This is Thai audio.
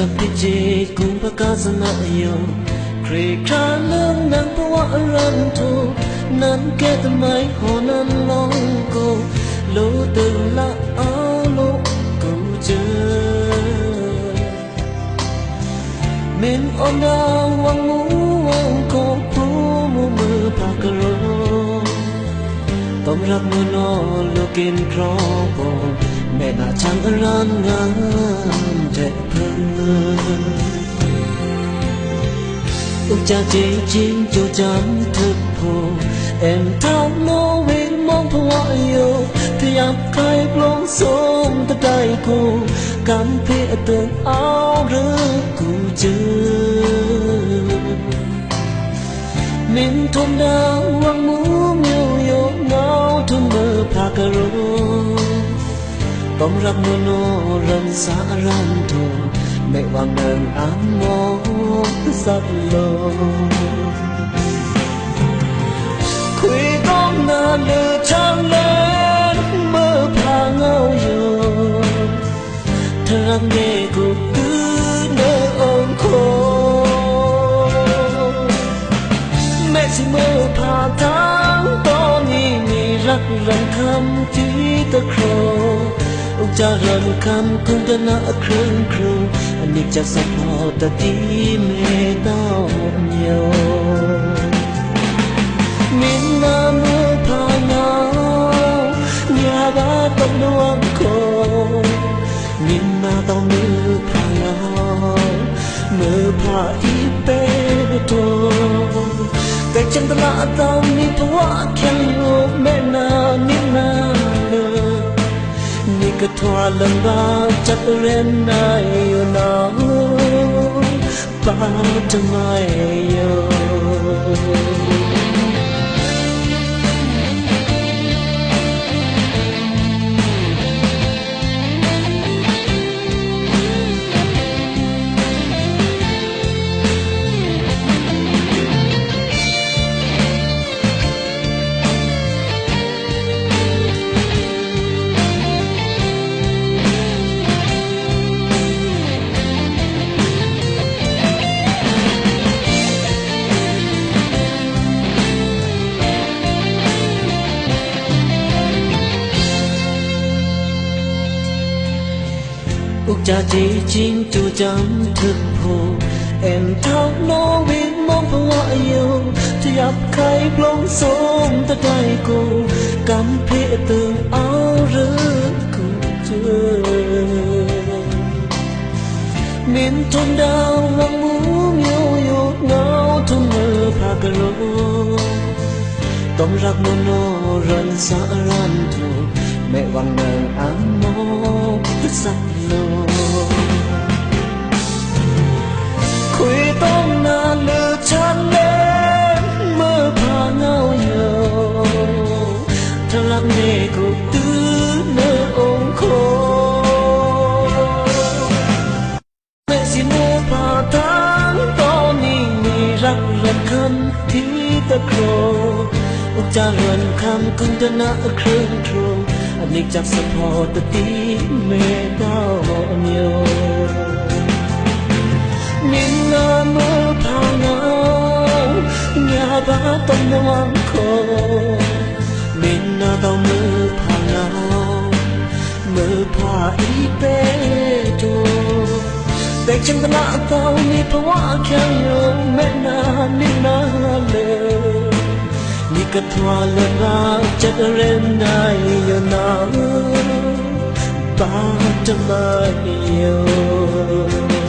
กับพิจิตกุมภกาสนาโยครีคราเรื่องนั้นเพราะว่ารันโทนั้นแก่ทำไมหอนั้นลองกูรู้ตื่นละเอาลูกกูเจอเม็นอ่อนดาววังมูวังโคผู้มูมือพากระโรต้องรับมือนอลูกินครอบแม่น่าช่างรันงามเจ็บเพิ่งอุจจาจีจิงจูจำทึกโผเอ็มเท้าโนวิ่งมองพวายโยพยายามใครปลงสมแต่ได้กูกันเพียเตือนเอาหรือกูเจอมินทมดาววังมูเมียวโยเงาทุ่มมือพากระโรต้องรับมือโนรันสารันโทไม่วางเดินอ่านมองสักโลคุยต้องนานเลือช่างเล่นเมื่อพาเงาอยู่เธอรักเด็กกูตื้อเนื้อองโคแม่สิเมื่อพาทางตอนนี้มีรักรังคำที่ตะโครจะเริ่มคำคุณจะน่าครึ่งครูอันนี้จะสักพอแต่ที่ไม่ต้องโยมินนาเมื่อพาเงาอย่าบ้าต้องดวงโคมินนาต้องมือพาเงามือพาอีเปโตแต่ฉันตละต้องมีภาวะแข็งลูกแม่นานิดนานี่ก็ทว่าลำบากจะเรียนได้อยู่น้องป้าจะไม่ยอมอุจจาจีจิงจูจำทึกโผเอ็มเท้าโนวิ่งมองพวายโยจะยับใครปลงสมแต่ได้กูกันเพียตื่นเอาหรือกูเจอมินทมดาววังมูเมียวโยเงาทุ่มมือพากระโรต้องรักโนโนรันสารันโทไม่วางเดินอ่านมองสักโลคุยต้องนานเลือฉันเล่นเมื่อพาเงาอยู่ถ้ารักเด็กกูตื้อเนื้อองโคแม่สิเมื่อพาทางตอนนี้มีรักรักคำที่ตะโครอุจจาเรือนคำกุนจะน่าเครื่องครูอันนี้จากสะพอตะตีเมดาวเนียวมินนาเมื่อพาเงาอย่าบ้าต้องระวังโคมินนาต้องมือพาเงามือพาอีเปโตแต่ฉันตละต้องมีภาวะแข็งอยู่แม่นานินาเลยนี่ก็ทว่าเลือนรักจะเรียนได้อยู่น้องป้าจะไม่อยู่